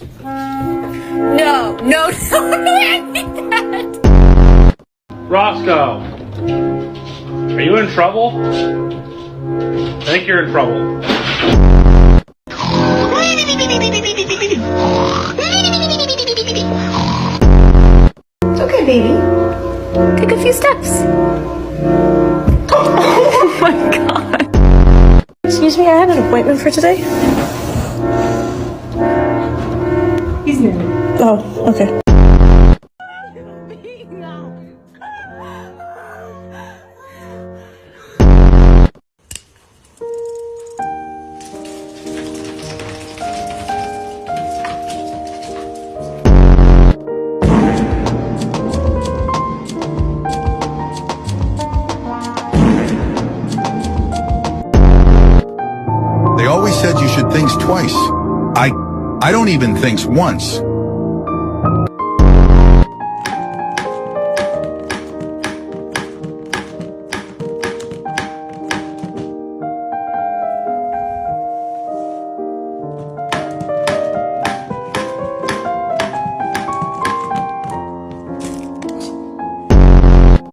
No, no, no, no, I need that. Roscoe, are you in trouble? I think you're in trouble. It's okay, baby. Take a few steps. Oh my god. Excuse me, I had an appointment for today. He's new. Oh, okay. They always said you should think twice. I don't even think once.